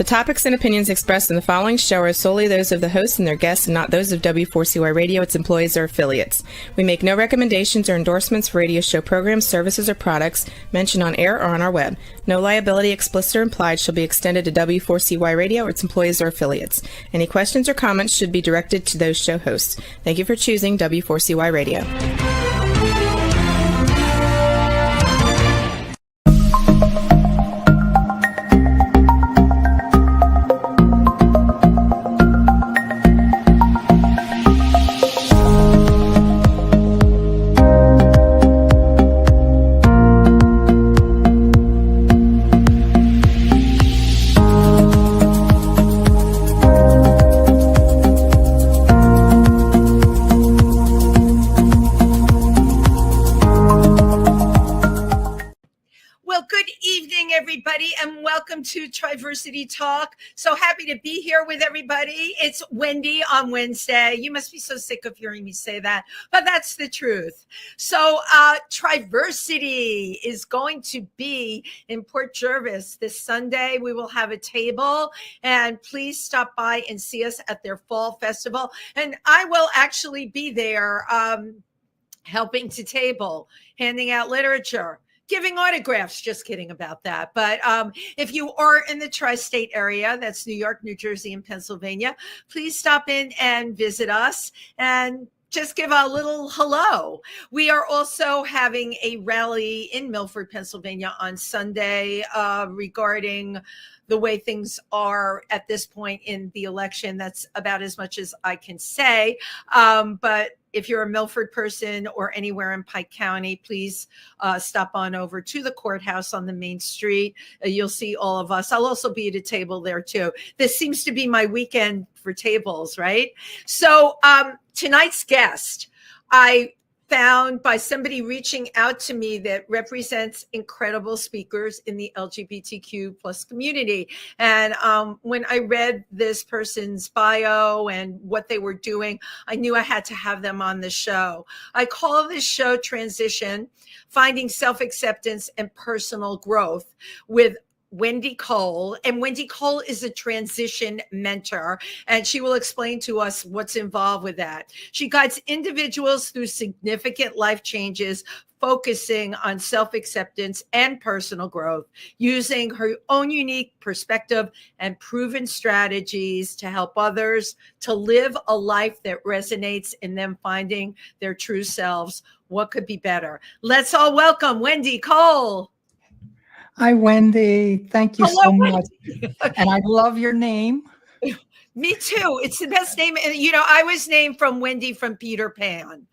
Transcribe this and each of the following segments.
The topics and opinions expressed in the following show are solely those of the host and their guests and not those of W4CY Radio, its employees, or affiliates. We make no recommendations or endorsements for radio show programs, services, or products mentioned on air or on our web. No liability, explicit or implied, shall be extended to W4CY Radio or its employees or affiliates. Any questions or comments should be directed to those show hosts. Thank you for choosing W4CY Radio. And welcome to Triversity Talk. So happy to be here with everybody. It's Wendy on Wednesday. You must be so sick of hearing me say that, but that's the truth. So Triversity is going to be in Port Jervis this Sunday. We will have a table, and please stop by and see us at their fall festival. And I will actually be there helping to table, handing out literature, giving autographs. Just kidding about that. But if you are in the tri-state area, that's New York, New Jersey, and Pennsylvania, please stop in and visit us and just give a little hello. We are also having a rally in Milford, Pennsylvania on Sunday regarding the way things are at this point in the election. That's about as much as I can say. But if you're a Milford person or anywhere in Pike County, please stop on over to the courthouse on the main street. You'll see all of us. I'll also be at a table there too. This seems to be my weekend for tables, right? So tonight's guest, I found by somebody reaching out to me that represents incredible speakers in the LGBTQ plus community. And when I read this person's bio and what they were doing, I knew I had to have them on the show. I call this show Transition, Finding Self-Acceptance and Personal Growth with Wendy Cole. And Wendy Cole is a transition mentor, and she will explain to us what's involved with that. She guides individuals through significant life changes, focusing on self-acceptance and personal growth, using her own unique perspective and proven strategies to help others to live a life that resonates in them finding their true selves. What could be better? Let's all welcome Wendy Cole. Hi, Wendy. Thank you so much. And I love your name. Me too. It's the best name. And, you know, I was named from Wendy from Peter Pan.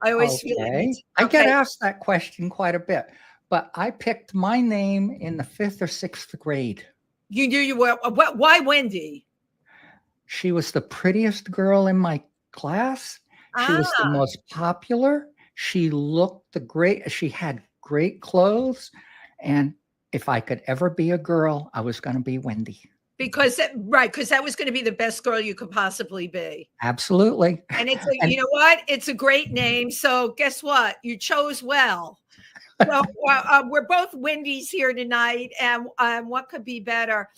I always feel like I get asked that question quite a bit, but I picked my name in the 5th or 6th grade. You knew you were. Why Wendy? She was the prettiest girl in my class. She was the most popular. She looked the great. She had great clothes. And if I could ever be a girl, I was going to be Wendy. Because that was going to be the best girl you could possibly be. Absolutely. And it's you know what? It's a great name. So guess what? You chose well. So we're both Wendy's here tonight, and what could be better?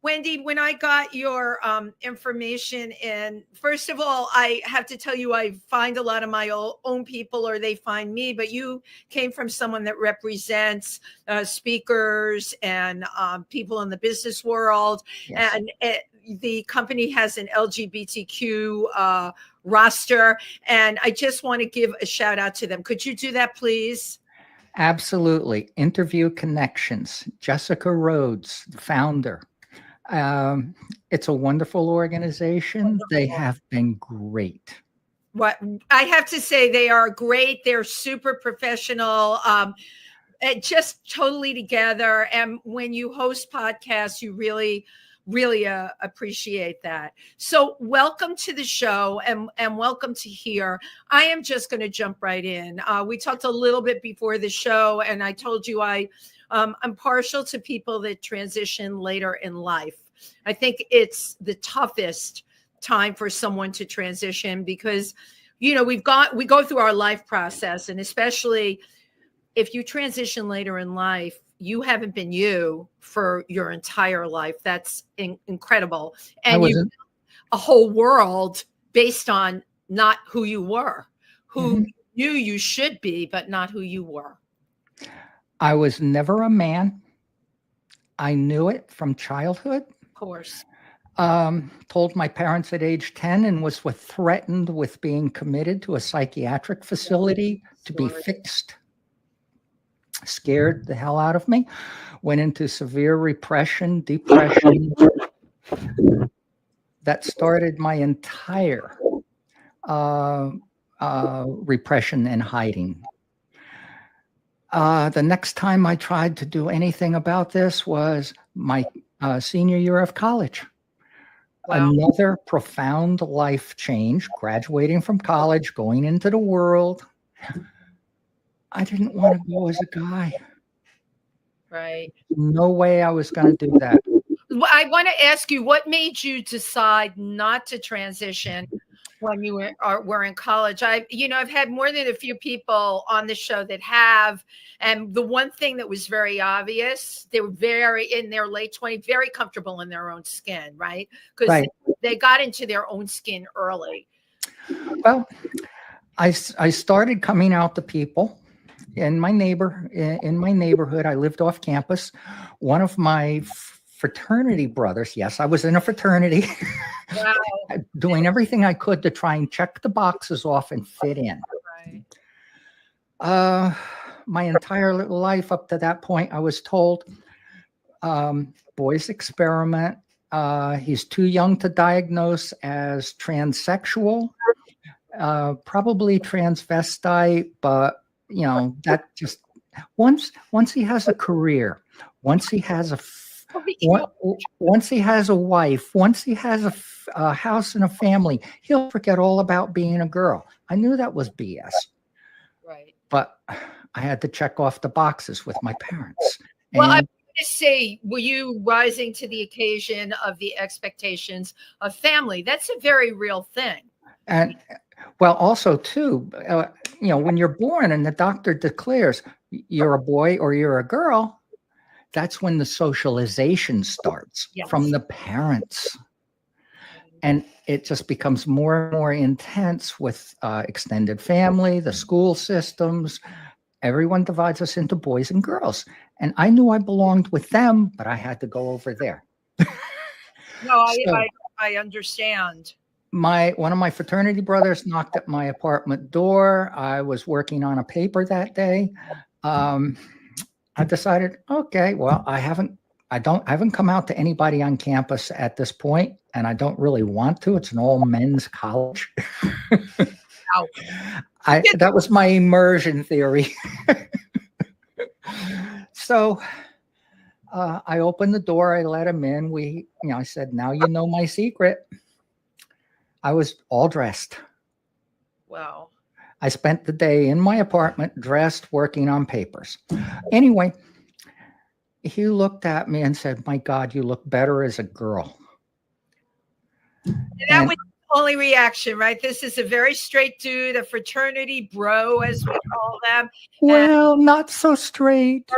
Wendy, when I got your information in, first of all, I have to tell you, I find a lot of my own people, or they find me, but you came from someone that represents speakers and people in the business world. Yes. And the company has an LGBTQ roster, and I just want to give a shout out to them. Could you do that, please? Absolutely. Interview Connections, Jessica Rhodes, the founder. It's a wonderful organization. Wonderful. They have been great. What I have to say, they are great. They're super professional, just totally together. And when you host podcasts, you really appreciate that. So welcome to the show, and welcome to here. I am just going to jump right in. We talked a little bit before the show, and I told you I'm partial to people that transition later in life. I think it's the toughest time for someone to transition because, you know, we go through our life process, and especially if you transition later in life, you haven't been you for your entire life. That's incredible. I And you wasn't. a whole world based on not who you were, who Mhm. knew you should be, but not who you were. I was never a man. I knew it from childhood. Of course. Told my parents at age 10 and was threatened with being committed to a psychiatric facility to be fixed. Scared the hell out of me. Went into severe repression, depression. That started my entire repression and hiding. The next time I tried to do anything about this was my senior year of college. Wow. Another profound life change, graduating from college, going into the world. I didn't want to go as a guy. Right. No way I was going to do that. I want to ask you, what made you decide not to transition when you were in college? I've had more than a few people on the show that have, and the one thing that was very obvious, they were very in their late 20s, very comfortable in their own skin, right? Because Right. they got into their own skin early. Well, I started coming out to people in my neighborhood. I lived off campus. One of my fraternity brothers, yes, I was in a fraternity, Wow. doing everything I could to try and check the boxes off and fit in. Right. My entire life up to that point, I was told, boys experiment. He's too young to diagnose as transsexual, probably transvestite, but that just once he has a career, once he has once he has a wife, once he has a house and a family, he'll forget all about being a girl. I knew that was BS. Right. But I had to check off the boxes with my parents. Well, I want to say, were you rising to the occasion of the expectations of family? That's a very real thing. And well, also too, when you're born and the doctor declares you're a boy or you're a girl, that's when the socialization starts from the parents. And it just becomes more and more intense with extended family, the school systems. Everyone divides us into boys and girls. And I knew I belonged with them, but I had to go over there. No, I understand. One of my fraternity brothers knocked at my apartment door. I was working on a paper that day. I decided, okay, well, I haven't come out to anybody on campus at this point, and I don't really want to. It's an all men's college. That was my immersion theory. So I opened the door. I let him in. I said, now you know my secret. I was all dressed. Wow. I spent the day in my apartment, dressed, working on papers. Anyway, he looked at me and said, my God, you look better as a girl. And that was the only reaction, right? This is a very straight dude, a fraternity bro, as we call them. Well, not so straight.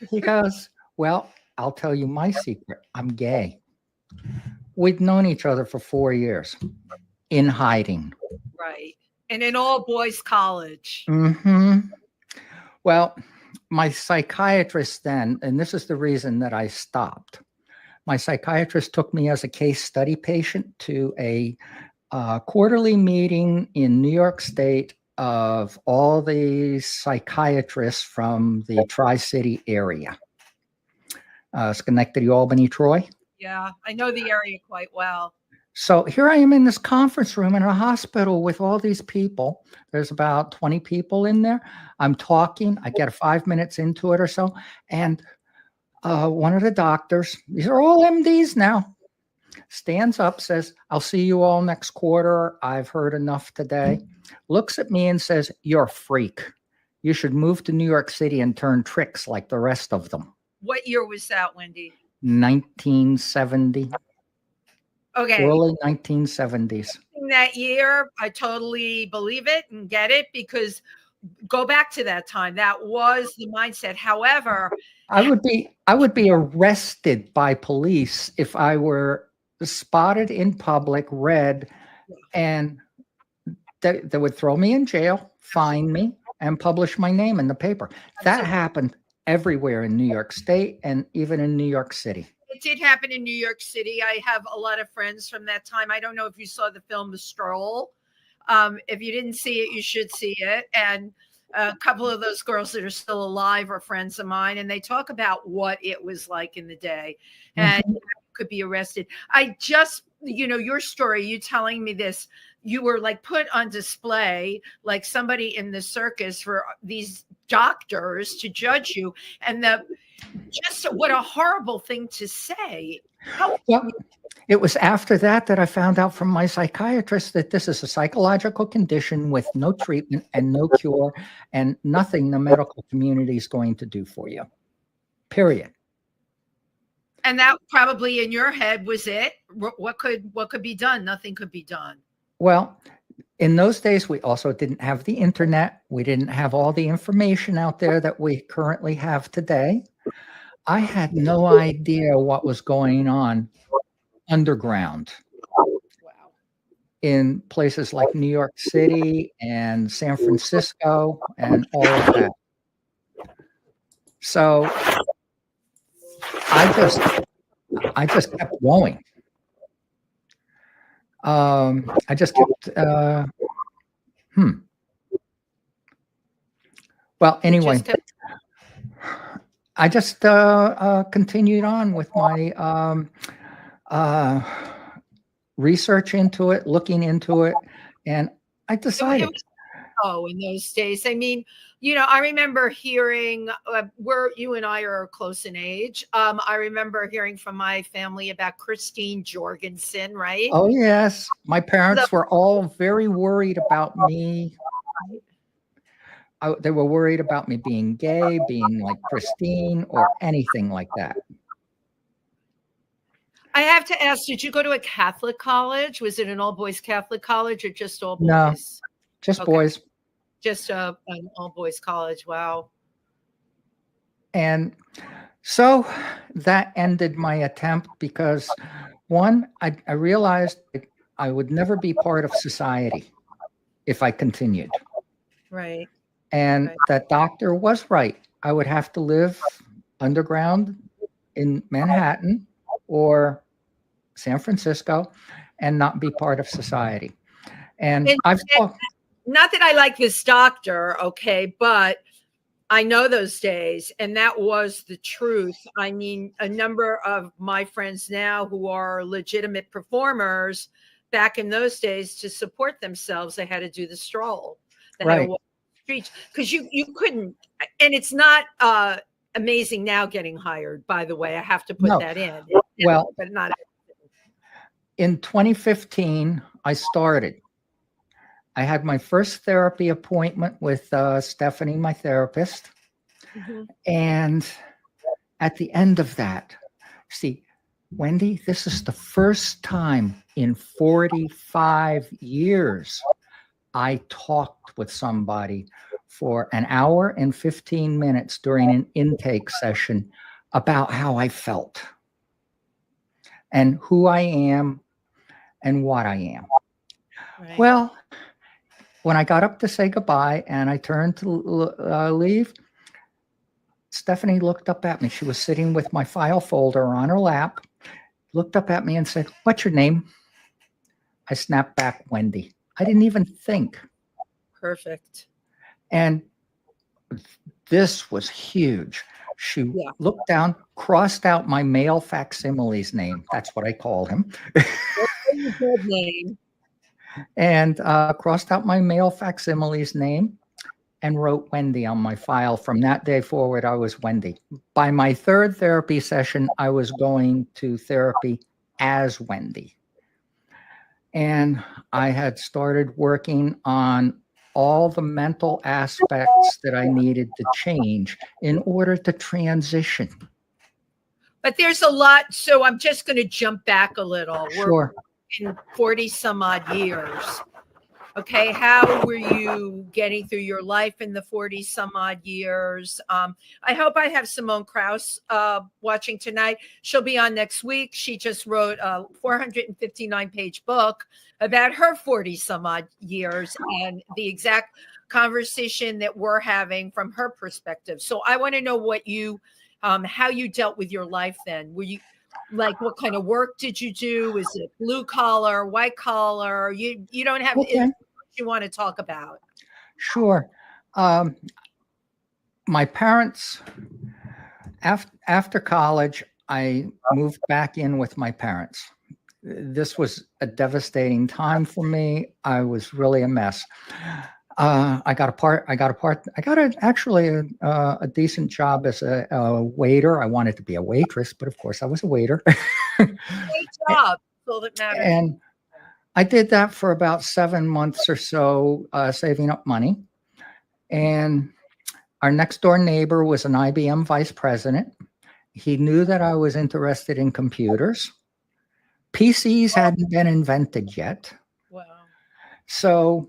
He goes, well, I'll tell you my secret. I'm gay. We'd known each other for 4 years in hiding. Right. And in all boys college. Mm-hmm. Well, my psychiatrist then, and this is the reason that I stopped. My psychiatrist took me as a case study patient to a quarterly meeting in New York State of all the psychiatrists from the Tri-City area. Schenectady, Albany, Troy. Yeah, I know the area quite well. So here I am in this conference room in a hospital with all these people. There's about 20 people in there. I'm talking. I get 5 minutes into it or so. And one of the doctors, these are all MDs now, stands up, says, I'll see you all next quarter. I've heard enough today. Looks at me and says, you're a freak. You should move to New York City and turn tricks like the rest of them. What year was that, Wendy? 1970. Okay. Early 1970s. That year, I totally believe it and get it, because go back to that time. That was the mindset. However, I would be arrested by police if I were spotted in public, red, and they would throw me in jail, fine me, and publish my name in the paper. That happened everywhere in New York State and even in New York City. It did happen in New York City. I have a lot of friends from that time. I don't know if you saw the film The Stroll. If you didn't see it, you should see it. And a couple of those girls that are still alive are friends of mine, and they talk about what it was like in the day, and you could be arrested. I just, your story, you telling me this, you were like put on display like somebody in the circus for these doctors to judge you, and just what a horrible thing to say. Well, it was after that I found out from my psychiatrist that this is a psychological condition with no treatment and no cure and nothing the medical community is going to do for you. Period. And that probably in your head was it. What could be done? Nothing could be done. Well, in those days, we also didn't have the internet. We didn't have all the information out there that we currently have today. I had no idea what was going on underground in places like New York City and San Francisco and all of that. So I just kept going. I just kept well, anyway, I just continued on with my research into it, looking into it, and I decided. In those days, I mean, I remember hearing where you and I are close in age. I remember hearing from my family about Christine Jorgensen, right? Oh, yes. My parents were all very worried about me. They were worried about me being gay, being like Christine, or anything like that. I have to ask, did you go to a Catholic college? Was it an all-boys Catholic college or just all boys? No, just boys. Just an all-boys college. Wow. And so that ended my attempt because, one, I realized I would never be part of society if I continued. Right. And that doctor was right. I would have to live underground in Manhattan or San Francisco and not be part of society. And I've talked. Not that I like this doctor, okay, but I know those days, and that was the truth. I mean, a number of my friends now who are legitimate performers, back in those days, to support themselves, they had to do the stroll. They had to walk the streets because you couldn't, and it's not amazing now getting hired, by the way. I have to put that in. Well, but not in 2015, I started. I had my first therapy appointment with Stephanie, my therapist. And at the end of that, see, Wendy, this is the first time in 45 years I talked with somebody for an hour and 15 minutes during an intake session about how I felt and who I am and what I am. Right. Well, when I got up to say goodbye and I turned to leave, Stephanie looked up at me. She was sitting with my file folder on her lap, looked up at me and said, "What's your name?" I snapped back, "Wendy." I didn't even think. Perfect. And this was huge. She looked down, crossed out my male facsimile's name. That's what I called him. Good name. And crossed out my male facsimile's name and wrote Wendy on my file. From that day forward, I was Wendy. By my third therapy session, I was going to therapy as Wendy. And I had started working on all the mental aspects that I needed to change in order to transition. But there's a lot. So I'm just going to jump back a little. Sure. In 40 some odd years. Okay, how were you getting through your life in the 40 some odd years? I hope I have Simone Krauss watching tonight. She'll be on next week. She just wrote a 459-page book about her 40 some odd years and the exact conversation that we're having from her perspective. So I want to know what you, how you dealt with your life then. Were you like, what kind of work did you do? Is it blue collar, white collar? You don't have Okay. you want to talk about? Sure. Um, my parents, after college, I moved back in with my parents. This was a devastating time for me. I was really a mess. I got actually a decent job as a waiter. I wanted to be a waitress, but of course I was a waiter. Great job. That's all that matters. And I did that for about 7 months or so, saving up money. And our next door neighbor was an IBM vice president. He knew that I was interested in computers. PCs hadn't been invented yet. Wow. So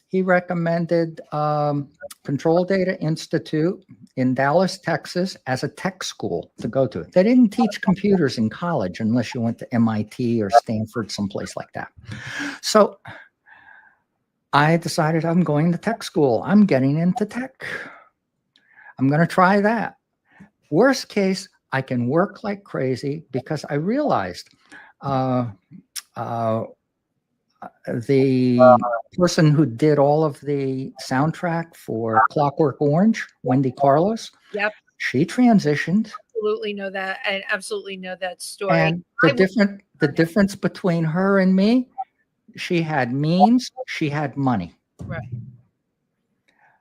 he recommended Control Data Institute in Dallas, Texas, as a tech school to go to. They didn't teach computers in college unless you went to MIT or Stanford, someplace like that. So I decided I'm going to tech school. I'm getting into tech. I'm going to try that. Worst case, I can work like crazy because I realized the person who did all of the soundtrack for Clockwork Orange, Wendy Carlos, Yep. she transitioned. Absolutely know that. I absolutely know that story. And the difference between her and me, she had means, she had money. Right.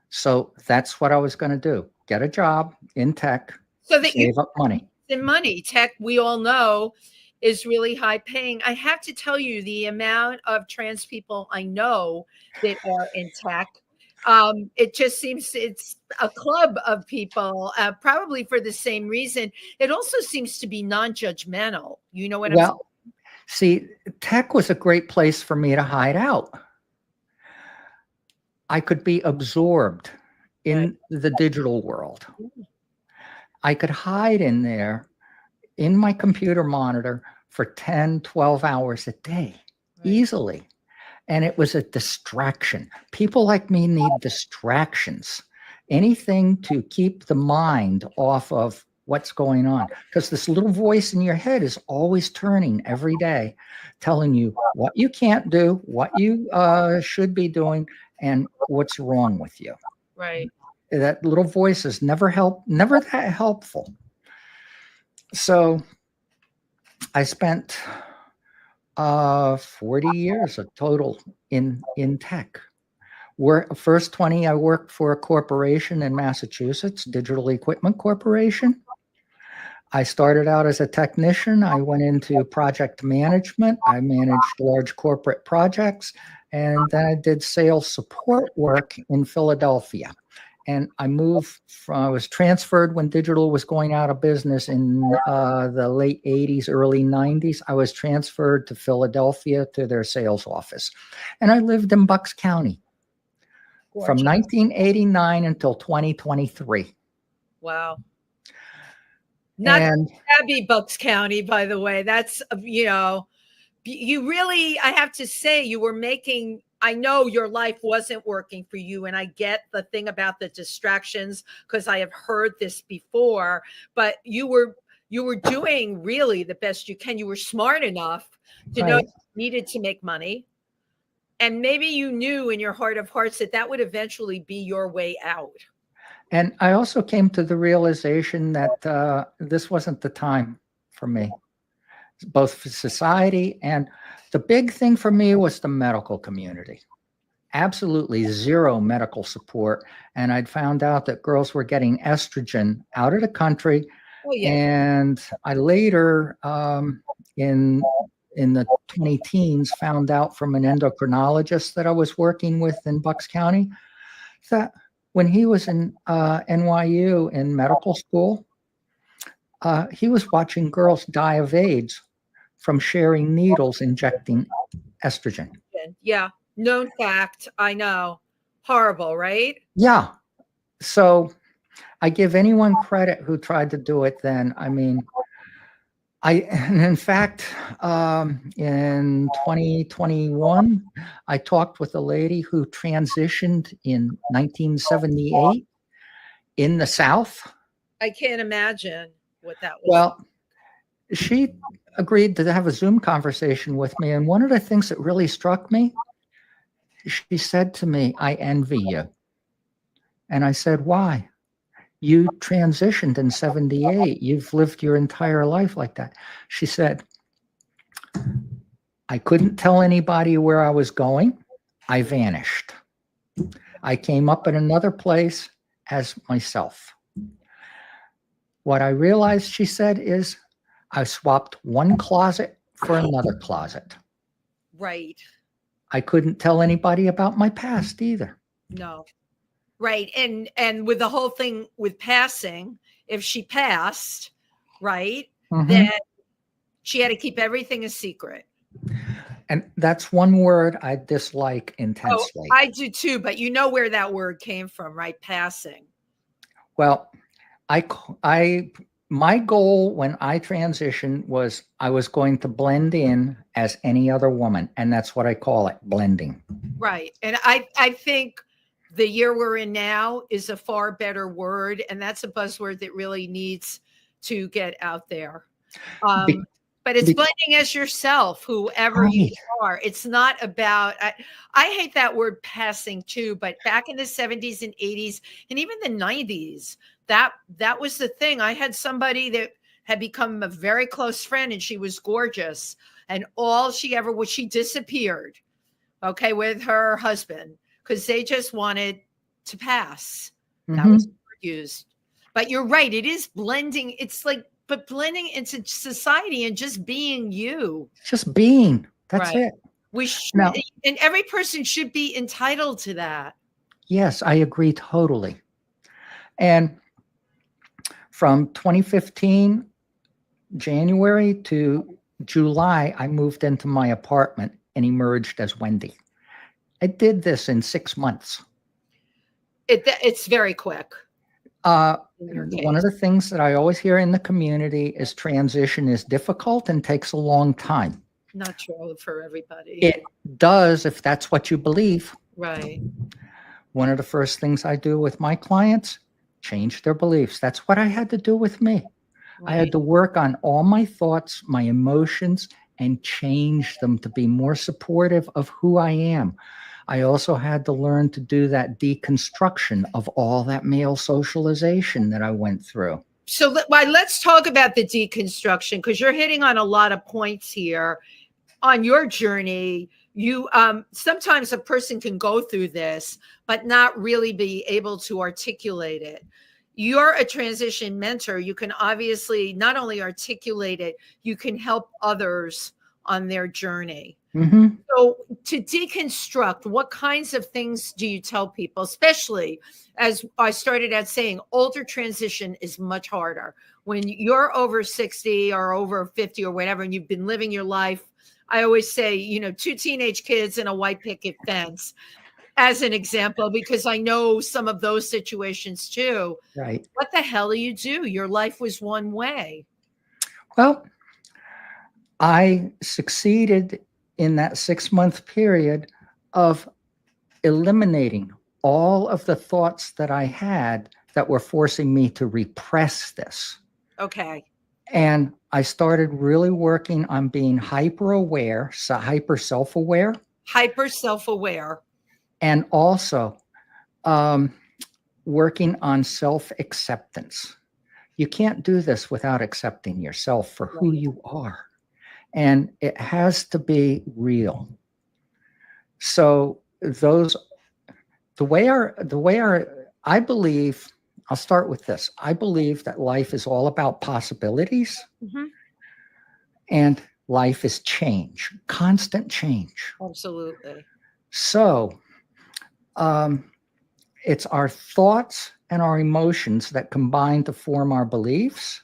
So that's what I was going to do. Get a job in tech, so that save up money. In money, tech, we all know, is really high paying. I have to tell you, the amount of trans people I know that are in tech, it just seems it's a club of people, probably for the same reason. It also seems to be non-judgmental. You know what I'm saying? See, tech was a great place for me to hide out. I could be absorbed in the digital world. I could hide in there in my computer monitor for 10, 12 hours a day, easily. And it was a distraction. People like me need distractions, anything to keep the mind off of what's going on. Because this little voice in your head is always turning every day, telling you what you can't do, what you should be doing, and what's wrong with you. Right. That little voice is never that helpful. So I spent 40 years of total in tech. First 20, I worked for a corporation in Massachusetts, Digital Equipment Corporation. I started out as a technician. I went into project management. I managed large corporate projects. And then I did sales support work in Philadelphia. And I was transferred when digital was going out of business in the late 80s, early 90s. I was transferred to Philadelphia to their sales office. And I lived in Bucks County from 1989 until 2023. Wow. Not shabby Bucks County, by the way. That's, you really, I have to say, you were making, I know your life wasn't working for you. And I get the thing about the distractions because I have heard this before, but you were doing really the best you can. You were smart enough to know you needed to make money. And maybe you knew in your heart of hearts that would eventually be your way out. And I also came to the realization that this wasn't the time for me, both for society, and the big thing for me was the medical community. Absolutely zero medical support. And I'd found out that girls were getting estrogen out of the country. Oh, yeah. And I later, in the 20 teens, found out from an endocrinologist that I was working with in Bucks County that when he was in NYU in medical school, he was watching girls die of AIDS from sharing needles injecting estrogen. Yeah. Known fact. I know. Horrible, right? Yeah. So I give anyone credit who tried to do it then. I mean, and in fact, in 2021, I talked with a lady who transitioned in 1978 in the South. I can't imagine what that was. Well, she agreed to have a Zoom conversation with me. And one of the things that really struck me, she said to me, "I envy you." And I said, "Why?" "You transitioned in 78. You've lived your entire life like that." She said, "I couldn't tell anybody where I was going. I vanished. I came up in another place as myself. What I realized," she said, "is I swapped one closet for another closet. Right. I couldn't tell anybody about my past either." No. Right. And with the whole thing with passing, if she passed, right, then she had to keep everything a secret. And that's one word I dislike Oh, intensely. I do too, but you know where that word came from, right? Passing. Well, my goal when I transitioned was I was going to blend in as any other woman, and that's what I call it, blending. Right. And I think the year we're in now is a far better word, and that's a buzzword that really needs to get out there. But it's blending as yourself, whoever you are. It's not about, I hate that word passing too, but back in the 70s and 80s and even the 90s, that was the thing. I had somebody that had become a very close friend, and she was gorgeous, and all she ever was, she disappeared, okay, with her husband, because they just wanted to pass. That was the word used. But you're right, it is blending. It's like, but blending into society and just being you. Just being. That's it. We should, and every person should be entitled to that. Yes, I agree totally. And from 2015, January to July, I moved into my apartment and emerged as Wendy. I did this in 6 months. It's very quick. One of the things that I always hear in the community is transition is difficult and takes a long time. Not true for everybody. It does if that's what you believe. Right. One of the first things I do with my clients, change their beliefs. That's what I had to do with me. Right. I had to work on all my thoughts, my emotions, and change them to be more supportive of who I am. I also had to learn to do that deconstruction of all that male socialization that I went through. So let's talk about the deconstruction, because you're hitting on a lot of points here on your journey. You sometimes a person can go through this but not really be able to articulate it. You're a transition mentor. You can obviously not only articulate it, you can help others on their journey. So to deconstruct, what kinds of things do you tell people, especially as I started out saying, older transition is much harder. When you're over 60 or over 50 or whatever, and you've been living your life, I always say, 2 teenage kids and a white picket fence as an example, because I know some of those situations too. Right. What the hell do you do? Your life was one way. Well, I succeeded in that 6-month period of eliminating all of the thoughts that I had that were forcing me to repress this. Okay. And I started really working on being hyper self-aware. Hyper self-aware. And also working on self-acceptance. You can't do this without accepting yourself for who you are. And it has to be real. So I believe, I'll start with this. I believe that life is all about possibilities, and life is change, constant change. Absolutely. So it's our thoughts and our emotions that combine to form our beliefs.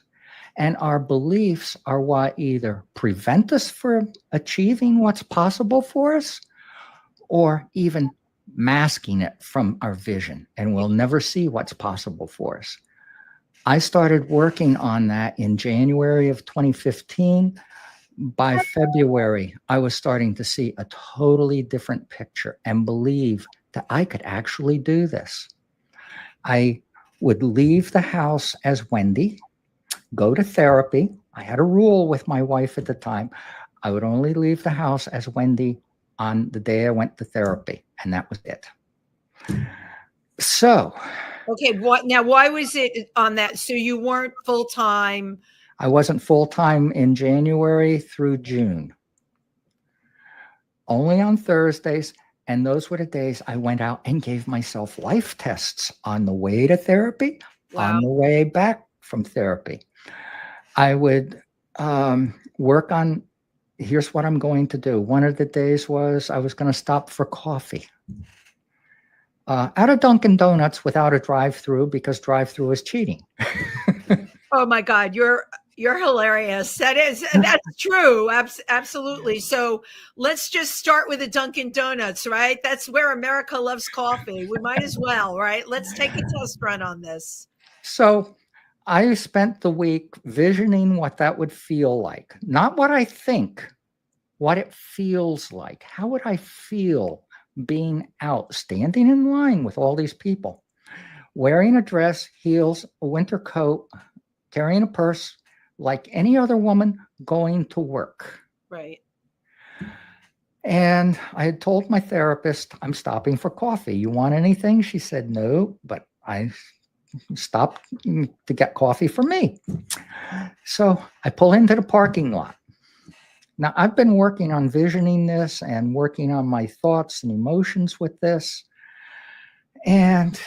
And our beliefs are what either prevent us from achieving what's possible for us, or even masking it from our vision, and we'll never see what's possible for us. I started working on that in January of 2015. By February, I was starting to see a totally different picture and believe that I could actually do this. I would leave the house as Wendy, go to therapy. I had a rule with my wife at the time. I would only leave the house as Wendy on the day I went to therapy, and that was it. So, okay, why was it on that? So you weren't full time? I wasn't full time in January through June. Only on Thursdays, and those were the days I went out and gave myself life tests on the way to therapy, on the way back from therapy. I would work on, here's what I'm going to do. One of the days was I was going to stop for coffee at a Dunkin' Donuts without a drive-through, because drive-through is cheating. Oh my God, you're hilarious. That's true. Absolutely. So let's just start with a Dunkin' Donuts, right? That's where America loves coffee. We might as well, right? Let's take a test run on this. So I spent the week visioning what that would feel like. Not what I think, what it feels like. How would I feel being out, standing in line with all these people, wearing a dress, heels, a winter coat, carrying a purse, like any other woman going to work. Right. And I had told my therapist, I'm stopping for coffee. You want anything? She said, no, but I stopped to get coffee for me. So I pull into the parking lot. Now, I've been working on visioning this and working on my thoughts and emotions with this, and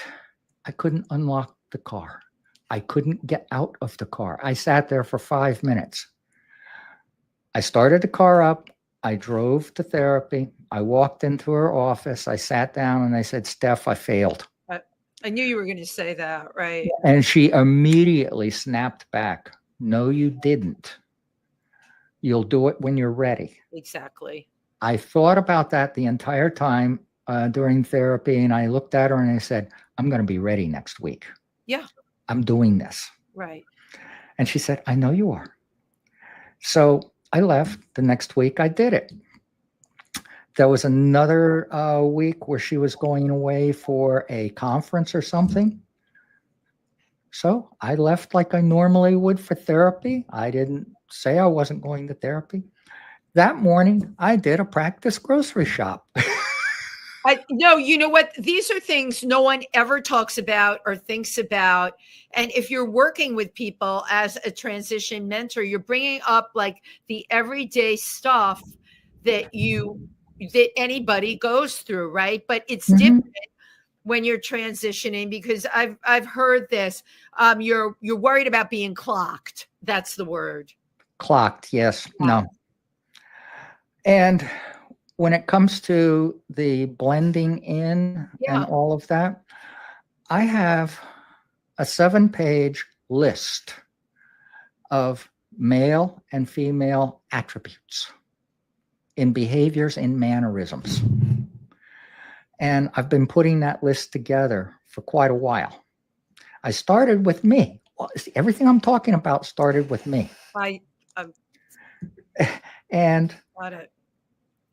I couldn't unlock the car. I couldn't get out of the car. I sat there for 5 minutes. I started the car up. I drove to therapy. I walked into her office. I sat down and I said, Steph, I failed. I knew you were going to say that, right? And she immediately snapped back. No, you didn't. You'll do it when you're ready. Exactly. I thought about that the entire time during therapy, and I looked at her and I said, I'm going to be ready next week. Yeah. I'm doing this. Right. And she said, I know you are. So I left. The next week I did it. There was another week where she was going away for a conference or something. So I left like I normally would for therapy. I didn't say I wasn't going to therapy. That morning, I did a practice grocery shop. No, you know what? These are things no one ever talks about or thinks about. And if you're working with people as a transition mentor, you're bringing up like the everyday stuff that anybody goes through, right? But it's different when you're transitioning, because I've heard this. You're worried about being clocked. That's the word. Clocked, yes. No. And when it comes to the blending in and all of that, I have a 7-page list of male and female attributes in behaviors and mannerisms. And I've been putting that list together for quite a while. I started with me. Well, everything I'm talking about started with me. And got it.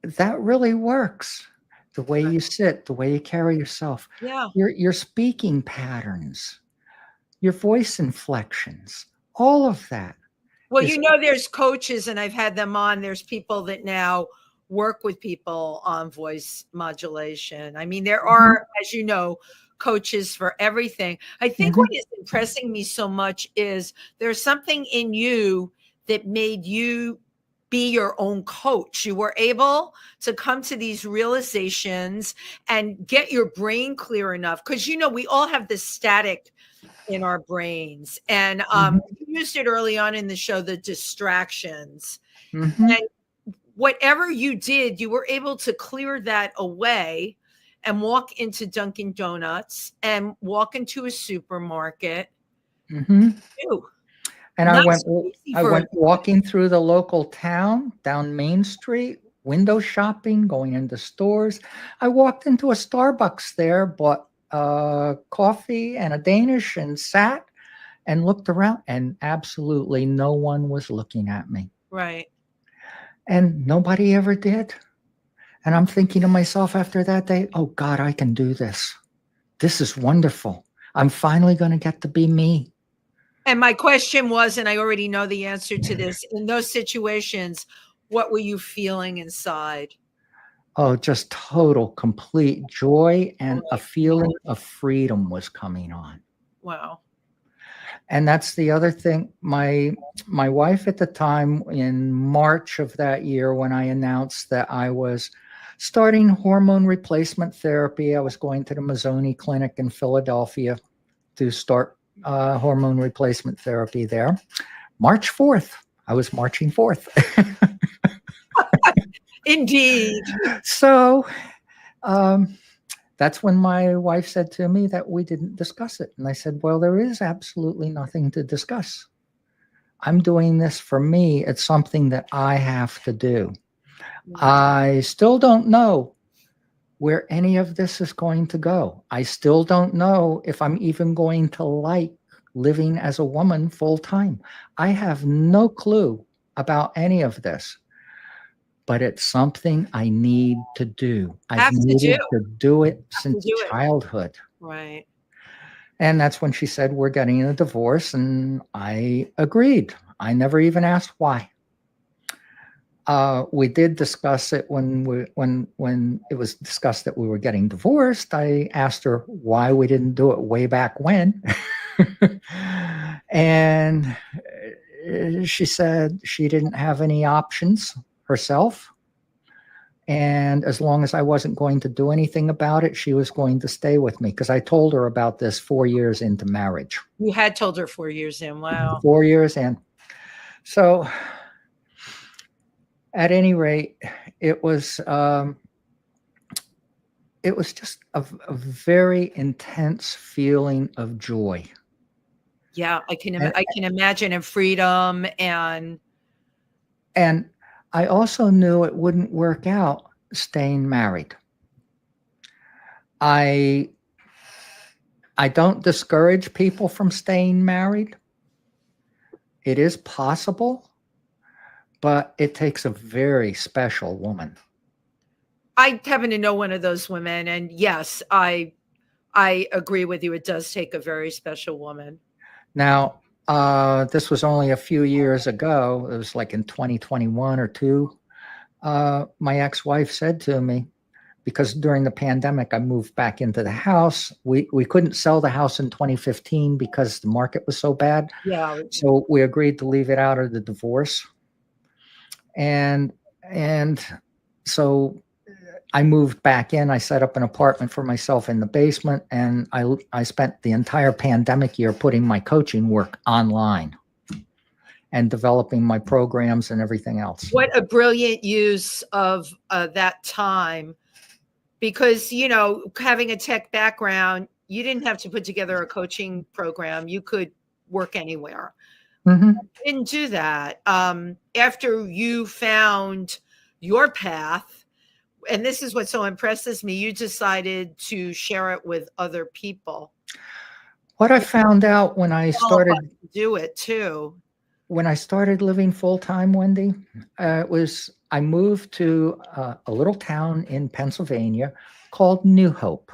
That really works. The way you sit, the way you carry yourself, your speaking patterns, your voice inflections, all of that. Well, there's coaches, and I've had them on. There's people that now work with people on voice modulation. I mean, there are, as you know, coaches for everything. I think what is impressing me so much is there's something in you that made you be your own coach. You were able to come to these realizations and get your brain clear enough, because we all have this static in our brains, and you used it early on in the show, the distractions. And whatever you did, you were able to clear that away and walk into Dunkin' Donuts and walk into a supermarket. And I went walking through the local town down Main Street window shopping, going into stores. I walked into a Starbucks there, bought coffee and a Danish and sat and looked around, and absolutely no one was looking at me. Right. And nobody ever did. And I'm thinking to myself after that day, oh God, I can do this. This is wonderful. I'm finally going to get to be me. And my question was, and I already know the answer to this, in those situations, what were you feeling inside? Oh, just total, complete joy, and a feeling of freedom was coming on. Wow. And that's the other thing. My wife at the time, in March of that year, when I announced that I was starting hormone replacement therapy, I was going to the Mazzoni Clinic in Philadelphia to start hormone replacement therapy there. March 4th, I was marching forth. Indeed. So that's when my wife said to me that we didn't discuss it. And I said, well, there is absolutely nothing to discuss. I'm doing this for me. It's something that I have to do. I still don't know where any of this is going to go. I still don't know if I'm even going to like living as a woman full time. I have no clue about any of this. But it's something I need to do. I've needed to do it since childhood. Right. And that's when she said, we're getting a divorce. And I agreed. I never even asked why. We did discuss it when it was discussed that we were getting divorced. I asked her why we didn't do it way back when. And she said she didn't have any options herself. And as long as I wasn't going to do anything about it, she was going to stay with me, because I told her about this 4 years into marriage. You had told her 4 years in. Wow. 4 years in. So at any rate, it was just a very intense feeling of joy. Yeah, I can imagine, and freedom, and I also knew it wouldn't work out staying married. I don't discourage people from staying married. It is possible, but it takes a very special woman. I happen to know one of those women, and yes, I agree with you. It does take a very special woman. Now, this was only a few years ago. It was like in 2021 or 2. My ex-wife said to me, because during the pandemic, I moved back into the house. We couldn't sell the house in 2015 because the market was so bad. Yeah. So we agreed to leave it out of the divorce. And so I moved back in. I set up an apartment for myself in the basement, and I spent the entire pandemic year putting my coaching work online and developing my programs and everything else. What a brilliant use of that time, because, having a tech background, you didn't have to put together a coaching program. You could work anywhere. Mm-hmm. You didn't do that. After you found your path, and this is what so impresses me, you decided to share it with other people. What I found out when I started to do it too. When I started living full-time, Wendy, I moved to a little town in Pennsylvania called New Hope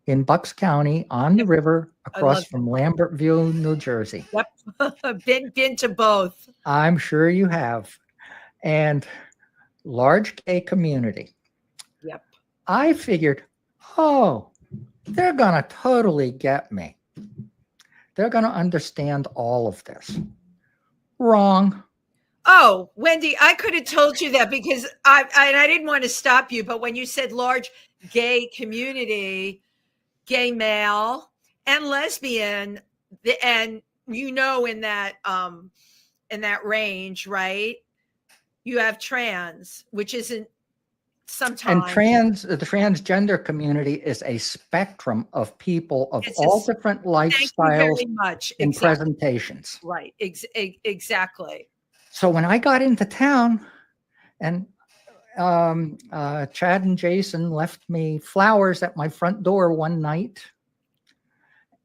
in Bucks County on the river across from Lambertville, New Jersey. Yep. Been to both. I'm sure you have. And large gay community. Yep. I figured, they're going to totally get me. They're going to understand all of this. Wrong. Oh, Wendy, I could have told you that, because I didn't want to stop you, but when you said large gay community, gay male and lesbian, and in that range, right? You have trans, which isn't sometimes. And the transgender community is a spectrum of people of all different lifestyles and presentations. Right. Exactly. So when I got into town, and Chad and Jason left me flowers at my front door one night,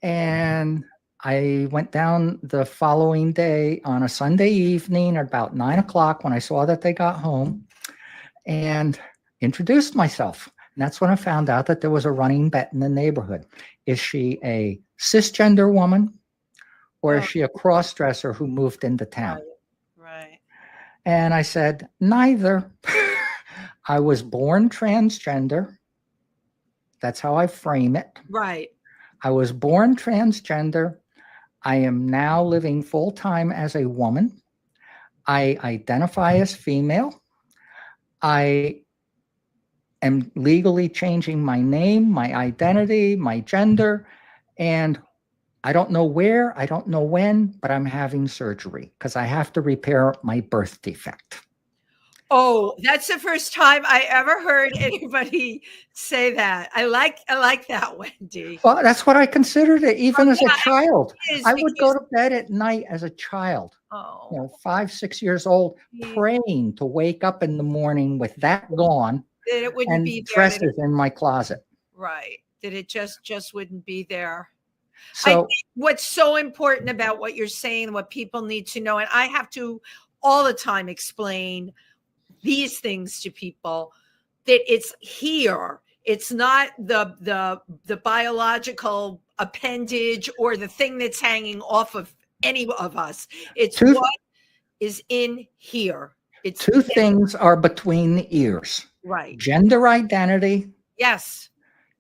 and I went down the following day on a Sunday evening at about 9 o'clock when I saw that they got home, and introduced myself. And that's when I found out that there was a running bet in the neighborhood. Is she a cisgender woman, or is she a cross-dresser who moved into town? Right. And I said, neither. I was born transgender. That's how I frame it. Right. I was born transgender. I am now living full-time as a woman. I identify as female. I am legally changing my name, my identity, my gender, and I don't know where, I don't know when, but I'm having surgery because I have to repair my birth defect. Oh, that's the first time I ever heard anybody say that. I like that, Wendy. Well, that's what I considered it, even as a child. Is I would because- go to bed at night as a child, Oh, 5, 6 years old, praying to wake up in the morning with that gone that it wouldn't and be there. dresses in my closet. Right. That it just wouldn't be there. I So think what's so important about what you're saying, what people need to know, and I have to all the time explain these things to people, that it's here. It's not the biological appendage or the thing that's hanging off of any of us. It's what is in here. It's two things are between the ears. Right. Gender identity. Yes.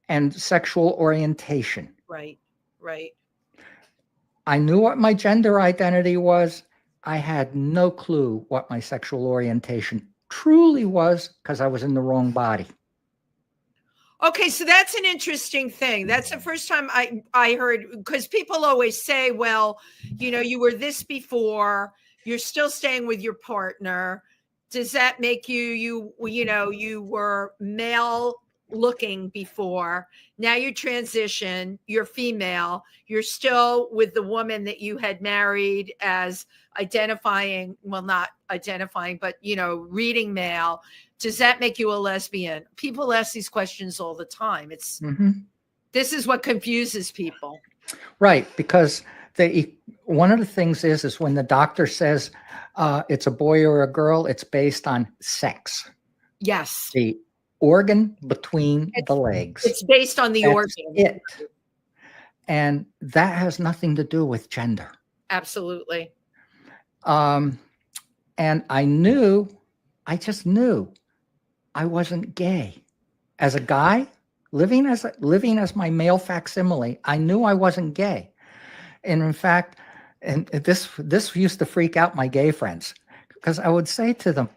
And sexual orientation. Right. Right. I knew what my gender identity was. I had no clue what my sexual orientation truly was because I was in the wrong body. Okay, so that's an interesting thing. That's the first time I heard, because people always say, well, you were this before, you're still staying with your partner. Does that make you were male looking before, now you transition, you're female, you're still with the woman that you had married as identifying, well, not identifying, but reading male. Does that make you a lesbian? People ask these questions all the time. It's This is what confuses people. Right, because one of the things is when the doctor says it's a boy or a girl, it's based on sex. Yes. The organ between the legs. It's based on the organ. It. And that has nothing to do with gender. Absolutely. And I just knew I wasn't gay. As a guy, living as my male facsimile, I knew I wasn't gay. And in fact, and this used to freak out my gay friends, because I would say to them,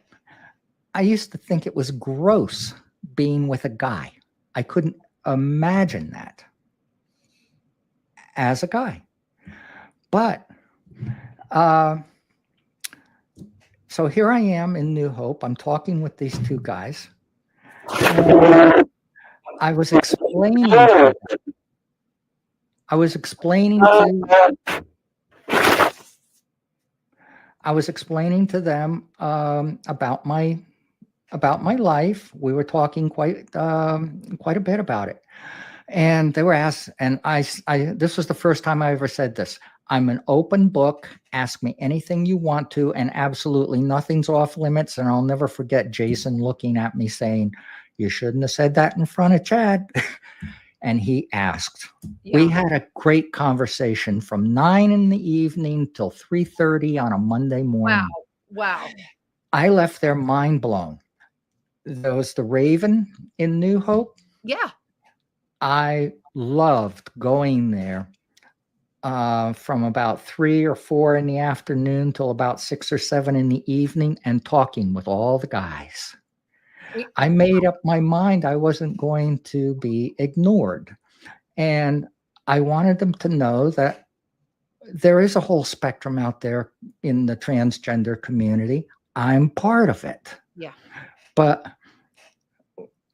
I used to think it was gross being with a guy. I couldn't imagine that as a guy. But so here I am in New Hope. I'm talking with these two guys. I was explaining to them about my life. We were talking quite a bit about it, and they were asked. And I this was the first time I ever said this. I'm an open book. Ask me anything you want to, and absolutely nothing's off limits. And I'll never forget Jason looking at me saying, "You shouldn't have said that in front of Chad." And he asked. Yeah. We had a great conversation from 9 p.m. till 3:30 on a Monday morning. Wow. I left there mind blown. There was the Raven in New Hope. Yeah. I loved going there from about 3 or 4 in the afternoon till about 6 or 7 in the evening and talking with all the guys. I made up my mind I wasn't going to be ignored. And I wanted them to know that there is a whole spectrum out there in the transgender community. I'm part of it. Yeah. But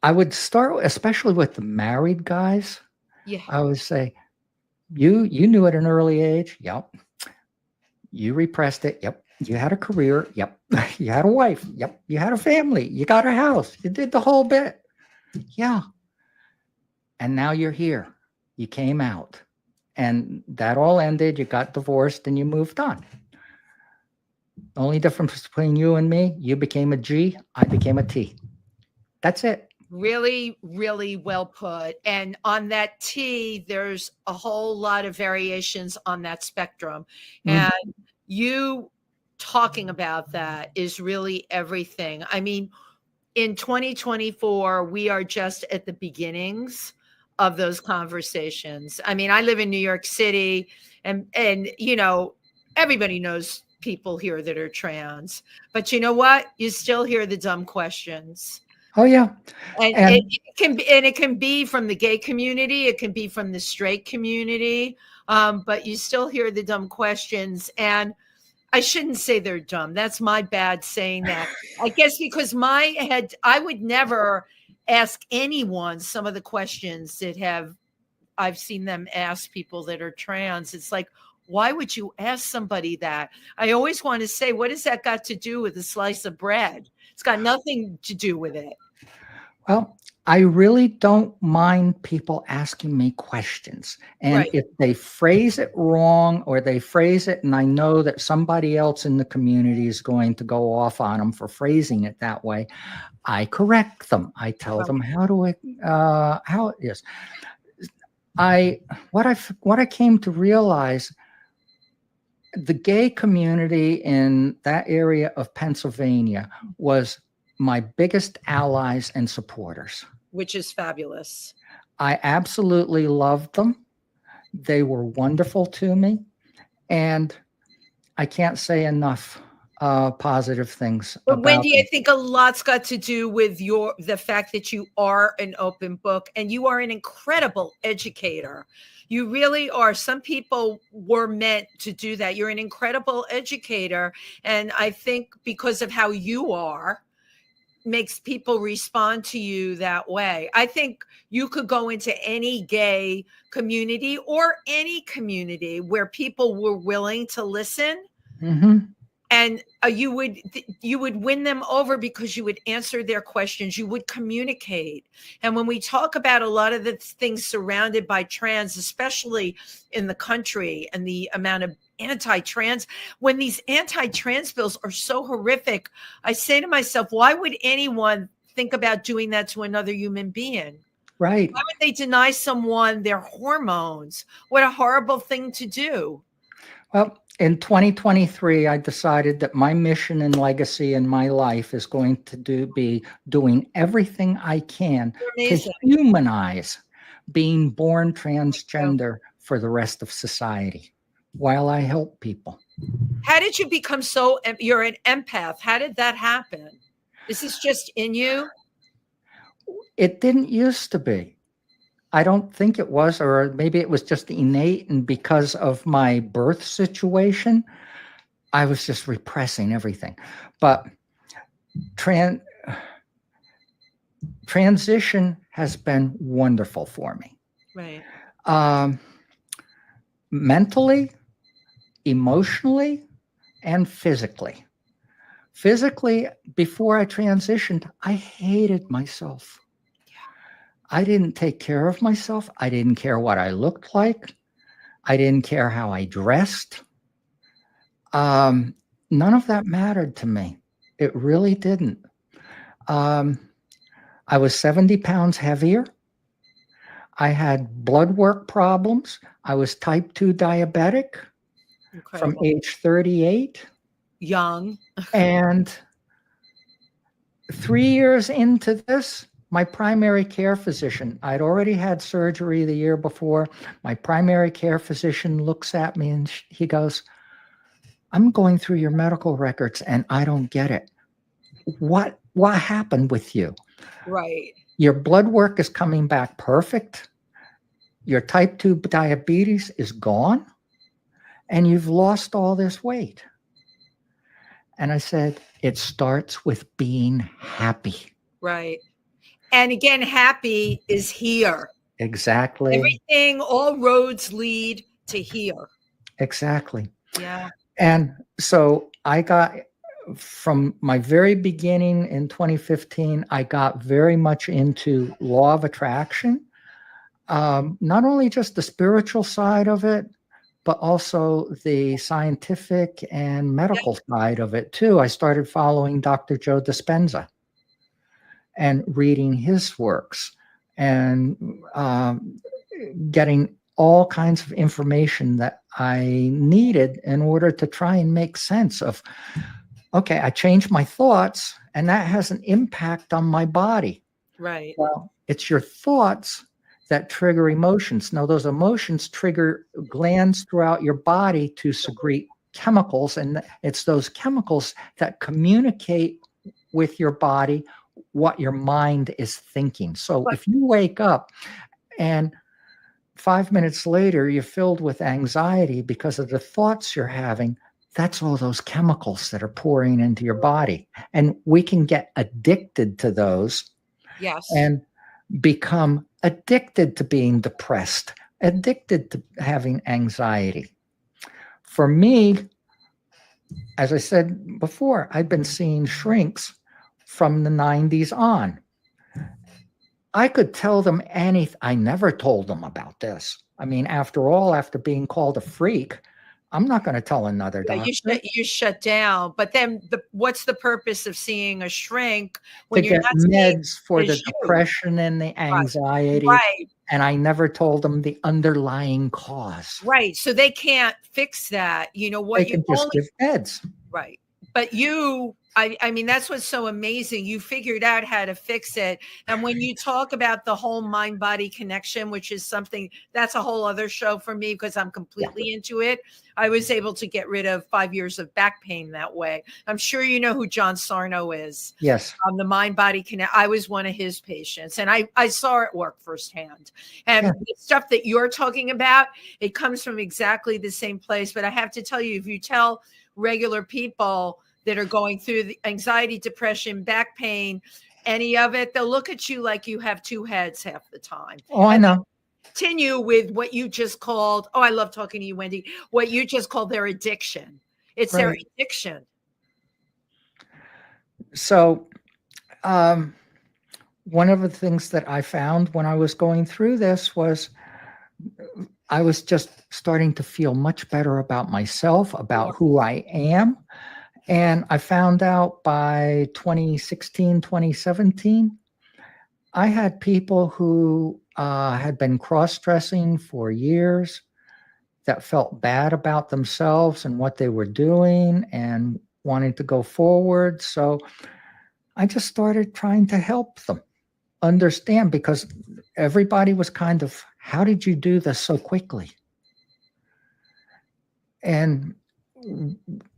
I would start, especially with the married guys. Yeah. I would say, you knew at an early age. Yep. You repressed it. Yep. You had a career. Yep. You had a wife. Yep. You had a family. You got a house. You did the whole bit. Yeah. And now you're here. You came out. And that all ended. You got divorced and you moved on. The only difference between you and me, you became a G, I became a T. That's it. Really, really well put. And on that T, there's a whole lot of variations on that spectrum. Mhm. And you talking about that is really everything. I mean, in 2024, we are just at the beginnings of those conversations. I mean, I live in New York City, and you know, everybody knows people here that are trans. But you know what? You still hear the dumb questions. Oh yeah. And And it can be from the gay community, it can be from the straight community, but you still hear the dumb questions. And I shouldn't say they're dumb. That's my bad saying that. I guess because I would never ask anyone some of the questions that I've seen them ask people that are trans. It's like, why would you ask somebody that? I always want to say, what has that got to do with a slice of bread? It's got nothing to do with it. well, I really don't mind people asking me questions. And Right. if they phrase it wrong or they phrase it, and I know that somebody else in the community is going to go off on them for phrasing it that way, I correct them. I tell them how it is. What I came to realize, the gay community in that area of Pennsylvania was my biggest allies and supporters. Which is fabulous. I absolutely loved them. They were wonderful to me. And I can't say enough positive things But about Wendy, I them. think a lot's got to do with the fact that you are an open book and you are an incredible educator. You really are. Some people were meant to do that. You're an incredible educator. And I think because of how you are, makes people respond to you that way. I think you could go into any gay community or any community where people were willing to listen, Mm-hmm. and you would win them over because you would answer their questions, you would communicate. And when we talk about a lot of the things surrounded by trans, especially in the country, and the amount of anti-trans, when these anti-trans bills are so horrific, I say to myself, why would anyone think about doing that to another human being? Right. Why would they deny someone their hormones? What a horrible thing to do. Well, in 2023, I decided that my mission and legacy in my life is going to be doing everything I can to humanize being born transgender for the rest of society while I help people. How did you become you're an empath? How did that happen? Is this just in you? It didn't used to be. I don't think it was, or maybe it was just innate. And because of my birth situation, I was just repressing everything. But transition has been wonderful for me. Right. Mentally, emotionally, and physically. Physically, before I transitioned, I hated myself. I didn't take care of myself. I didn't care what I looked like. I didn't care how I dressed. None of that mattered to me. It really didn't. I was 70 pounds heavier. I had blood work problems. I was type 2 diabetic. Incredible. From age 38. Young. And 3 years into this, my primary care physician, I'd already had surgery the year before. My primary care physician looks at me and he goes, I'm going through your medical records and I don't get it. What happened with you? Right. Your blood work is coming back perfect. Your type 2 diabetes is gone. And you've lost all this weight. And I said, it starts with being happy. Right. And again, happy is here. Exactly. Everything, all roads lead to here. Exactly. Yeah. And so I got, from my very beginning in 2015, I got very much into law of attraction. Not only just the spiritual side of it, but also the scientific and medical side of it too. I started following Dr. Joe Dispenza and reading his works and getting all kinds of information that I needed in order to try and make sense of, okay, I changed my thoughts and that has an impact on my body. Right. Well, it's your thoughts that trigger emotions. Now, those emotions trigger glands throughout your body to secrete chemicals, and it's those chemicals that communicate with your body what your mind is thinking. So if you wake up and 5 minutes later you're filled with anxiety because of the thoughts you're having, that's all those chemicals that are pouring into your body. And we can get addicted to those. Yes. And become addicted to being depressed, addicted to having anxiety. For me, as I said before, I've been seeing shrinks from the 90s on. I could tell them anything. I never told them about this. I mean, after all, after being called a freak, I'm not going to tell another doctor. You shut down. But then what's the purpose of seeing a shrink when to you're get not meds for the you? depression and the anxiety? Right. And I never told them the underlying cause. Right. So they can't fix that. You know what? They can just give meds. Right. But I mean, that's what's so amazing. You figured out how to fix it. And when you talk about the whole mind body connection, which is something that's a whole other show for me because I'm completely into it. I was able to get rid of 5 years of back pain that way. I'm sure you know who John Sarno is. Yes. The mind body connect. I was one of his patients and I saw it work firsthand. And the stuff that you're talking about, it comes from exactly the same place. But I have to tell you, if you tell regular people that are going through the anxiety, depression, back pain, any of it, they'll look at you like you have two heads half the time. Oh, I know. Continue with what you just called. Oh, I love talking to you, Wendy. What you just called their addiction. It's their addiction. So, one of the things that I found when I was going through this was I was just starting to feel much better about myself, about who I am. And I found out by 2016, 2017, I had people who had been cross-dressing for years that felt bad about themselves and what they were doing and wanting to go forward. So I just started trying to help them understand, because everybody was kind of, how did you do this so quickly? And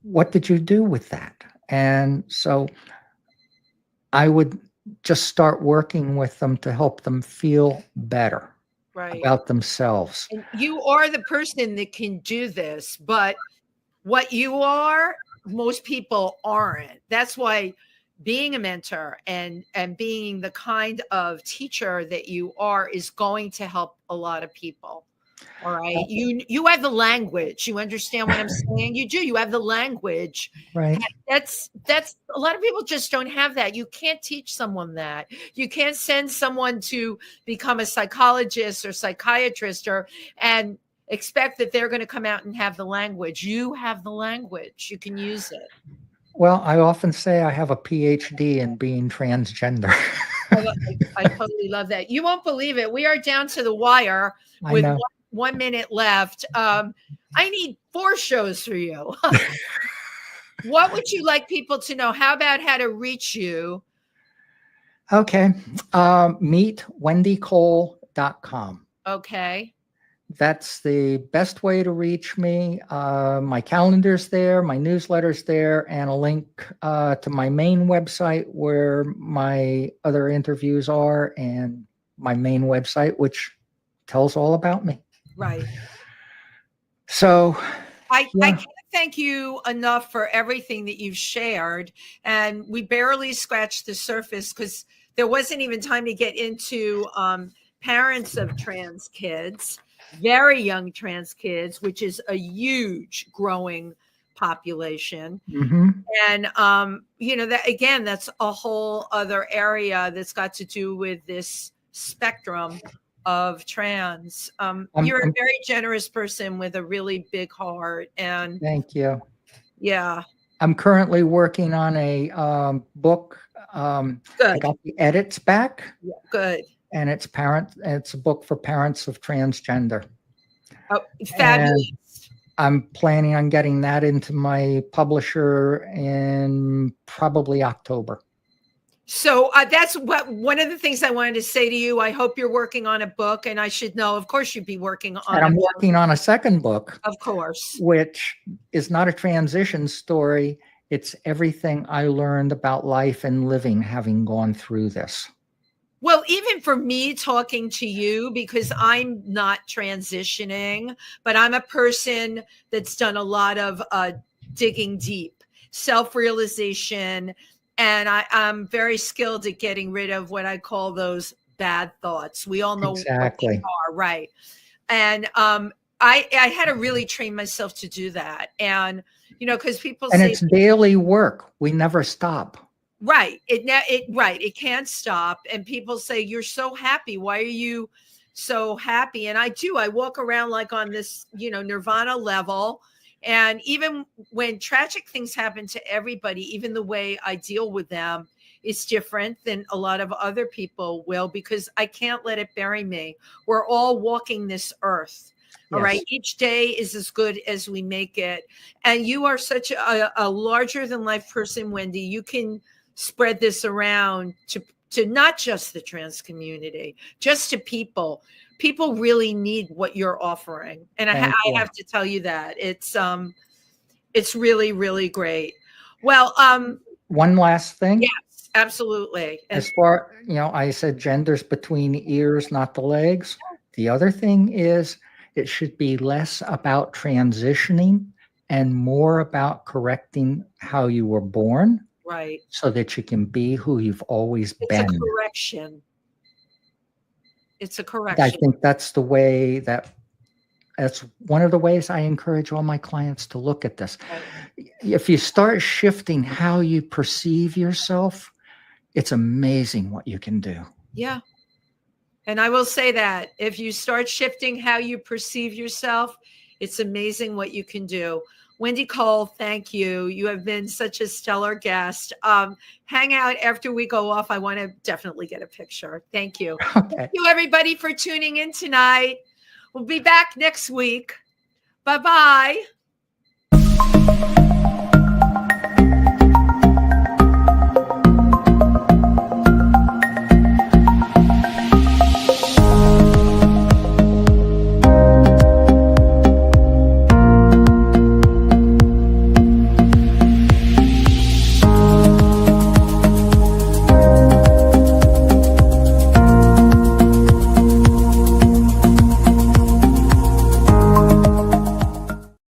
what did you do with that? And so I would just start working with them to help them feel better about themselves. And you are the person that can do this, but what you are, most people aren't. That's why being a mentor and being the kind of teacher that you are is going to help a lot of people. All right. You have the language. You understand what I'm saying? You do. You have the language. Right. That's a lot of people just don't have that. You can't teach someone that. You can't send someone to become a psychologist or psychiatrist and expect that they're going to come out and have the language. You have the language. You can use it. Well, I often say I have a PhD in being transgender. I totally love that. You won't believe it. We are down to the wire with 1 minute left. I need 4 shows for you. What would you like people to know? How about how to reach you? Okay. Meet wendycole.com. Okay. That's the best way to reach me. My calendar's there, my newsletter's there, and a link to my main website where my other interviews are, and my main website, which tells all about me. Right. So I can't thank you enough for everything that you've shared. And we barely scratched the surface because there wasn't even time to get into parents of trans kids, very young trans kids, which is a huge growing population. Mm-hmm. And, that again, that's a whole other area that's got to do with this spectrum of trans. You're a very generous person with a really big heart. And thank you. yeah. I'm currently working on a book. I Good. got the edits back. Yeah, good. And it's a book for parents of transgender. Oh, fabulous. And I'm planning on getting that into my publisher in probably October. So that's one of the things I wanted to say to you. I hope you're working on a book, and I should know, of course, you'd be working on. And I'm working on a second book, of course, which is not a transition story. It's everything I learned about life and living, having gone through this. Well, even for me talking to you, because I'm not transitioning, but I'm a person that's done a lot of digging deep, self-realization, and I'm very skilled at getting rid of what I call those bad thoughts. We all know exactly what they are, right? And I had to really train myself to do that, and because people say it's daily work. We never stop. Right. It can't stop. And people say, you're so happy. Why are you so happy? And I do. I walk around like on this, nirvana level. And even when tragic things happen to everybody, even the way I deal with them is different than a lot of other people will, because I can't let it bury me. We're all walking this earth. All right. Each day is as good as we make it. And you are such a larger than life person, Wendy. You can spread this around to not just the trans community, just to people. People really need what you're offering. And I have to tell you that it's really, really great. Well, one last thing. Yes, absolutely. As far, I said genders between the ears, not the legs. The other thing is it should be less about transitioning and more about correcting how you were born. Right. So that you can be who you've always been. It's a correction. It's a correction. I think that's one of the ways I encourage all my clients to look at this. Right. If you start shifting how you perceive yourself, it's amazing what you can do. Yeah. And I will say that if you start shifting how you perceive yourself, it's amazing what you can do. Wendy Cole, thank you. You have been such a stellar guest. Hang out after we go off. I want to definitely get a picture. Thank you. Okay. Thank you, everybody, for tuning in tonight. We'll be back next week. Bye-bye.